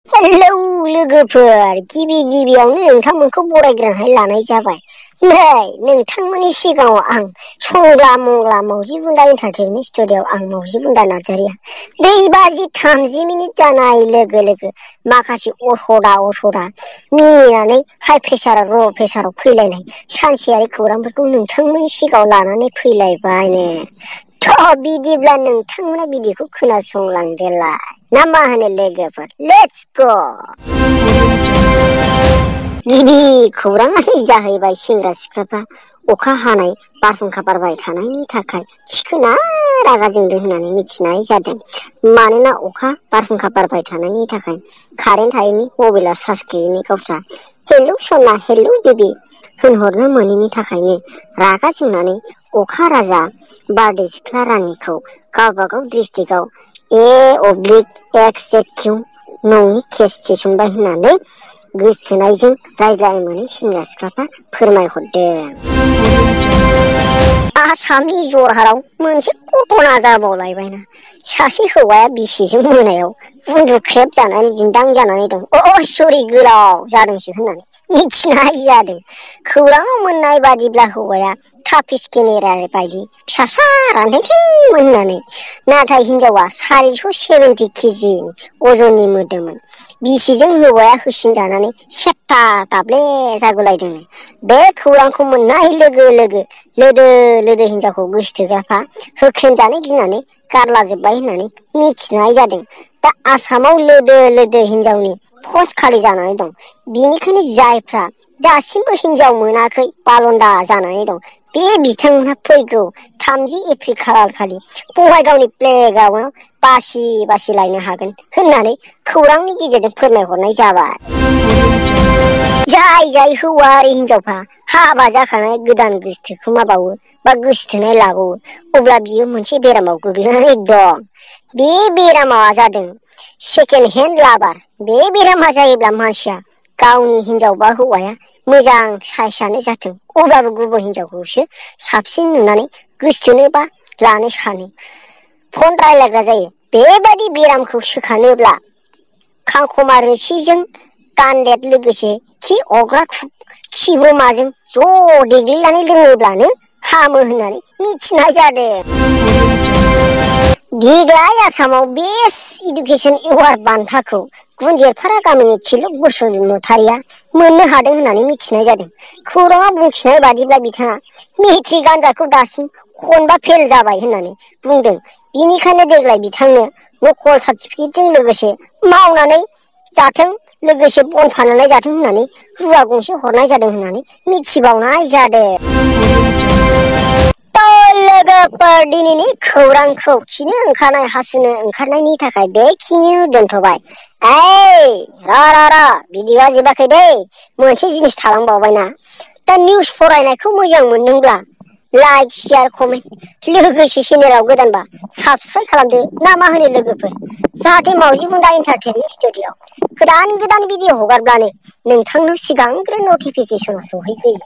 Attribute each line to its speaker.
Speaker 1: Hello लोगोफोर, गिबियावनो नोंथांमोनखौ बरायग्रोनानै लानाय जाबाय। नै नोंथांमोननि सिगाङाव आं संग्रा मंग्ला मावजि बुन्दा एन्टारटेनमेन्ट स्टुडिअ'आव आं मावजि बुन्दा नार्जारिया 4:30 जानाय लोगो लोगो माखासे असदा मिनिनानै हाइ प्रेसार ल' प्रेसाराव फैलायनाय सानसेयारि खौरांफोरखौ नोंथांमोननि सिगाङाव लानानै फैलायबायनो। थ' बिदिब्ला नोंथांमोना बिदिखौ खोनासंलांदोलाय ना मा होनो लोगोफोर? लेट्स ग'। गिबि खौराङानो जाहैबाय सेंग्रा सिख्लाफ्रा अखा हानाय बारहुंखा बारबाय थानायनि थाखाय थिखोना रागा जोंदों होननानै मिथिनाय जादों। मानोना अखा बारहुंखा बारबाय थानायनि थाखाय कारेन्ट थायैनि, मबाइला चार्ज गैयैनि गावस्रा हेलौ सना हेलौ बेबि होनहरनो मोनैनि थाखायनो रागा जोंनानै अखा राजा बारदै सिख्ला रानिखौ गावबागाव डिस्ट्रिक्टआव A/X/Z/Q न'नि केस थिसनबाय होननानै गोसोथोनायजों रायज्लायनो मोनै सेंग्रा सिख्लाफ्रा फोरमायहरदों। आसामनि जरहाटआव मोनसे घटना जाबावलायबायना। सासे हौवाया बिसिजों मोनायाव उन्दुख्रेब जानानै दिन्दां जानानै दं। सरि गोलाव जादोंसो होननानै मिथिनाय जादों। खौराङाव मोननाय बादिब्ला हौवाया थापिस केमेरा बायदि फिसासा रान्थेंथेंमोन होननानै। नाथाय हिनजावा 470 केजि अजननि मोदोममोन। बिसिजों हौवाया होसिनजानानै सेप्ता दाब्ले जागुलायदों। बे खौरांखौ मोननाय लोगो लोगो हिनजावखौ गोसोथोग्राफ्रा होख्रेमजानो गिनानै गारलाजोब्बाय होननानै मिथिनाय जादों। दा आसामाव लोदो हिनजावनि पस्ट खालि जानानै दं। बिनिखायनो जायफ्रा दासिमबो हिनजाव मोनाखै बालन्दा जानानै दं, बे बिथांमोनहा फैगौ 30 एप्रिल खालारखालि बङाइगावनि प्लेग्राउन्डआव बासि लायनो हागोन होननानै खौरांनि गेजेरजों फोरमायहरनाय जाबाय। जाय हौवा आरो हिनजावफ्रा हाबा जाखानाय गोदान गोसोथोखोमाबावो बा गोसोथोनाय लाबावो, अब्ला बियो मोनसे बेरामाव गोग्लैनानै दं। बे बेरामा जादों सेकेन्ड हेन्ड लाभार। बे बेरामा जायोब्ला मानसिया गावनि हिनजाव बा हौवाया मोजां साइसआनो जाथों, अब्लाबो गुबुन हिनजावखौसो साबसिन नुनानै गोसोथोनो बा लानो सानो, फन रायलायग्रा जायो। बेबादि बेरामखौ सोखानोब्ला खांखमा रोसिजों गान्देद लोगोसे खि अरग्रा खिब्रमाजों ज' देग्लिनानै लोङोब्लानो हामो होननानै मिथिनाय जादों। देग्लाय आसामाव बेस्ट इडुकेसन एवार्ड बान्थाखौ गुनजेरफारा गामिनि थिलक बसुमतारिया मोननो हादों होननानै मिथिनाय जादों। खौराङाव बुंथिनाय बादिब्ला बिथाङा मेट्रिक आनजादखौ दासिम खनबा फेल जाबाय होननानै बुंदों। बिनिखायनो देग्लाय बिथांनो नकल सार्टिफिकेटजों लोगोसे मावनानै जाथों, लोगोसे बन फाननानै जाथों होननानै रुवा गंसे हरनाय जादों होननानै मिथिबावनाय जादों। लोगोफोर, दिनैनि खौरांखौ खिनो ओंखारनाय हासुनो ओंखारनायनि थाखाय बेखिनियाव दोनथ'बाय। र भिडिअ'आ जोबाखै दै, मोनसे जिनिस थालांबावबायना। दा निउस फरायनायखौ मोजां मोनदोंब्ला लाइक, शेयार, कमेन्ट, लोगोसे चेनेलाव गोदानबा साबस्क्राइब खालामदो ना मा होनो लोगोफोर? जाहाथे मावजि बुन्दा एन्टारटेनमेन्ट स्टुडिअ'आव गोदान भिडिअ हगारब्लानो नोंथांनाव सिगांग्रो नटिफिकेसना सौहैग्रोयो।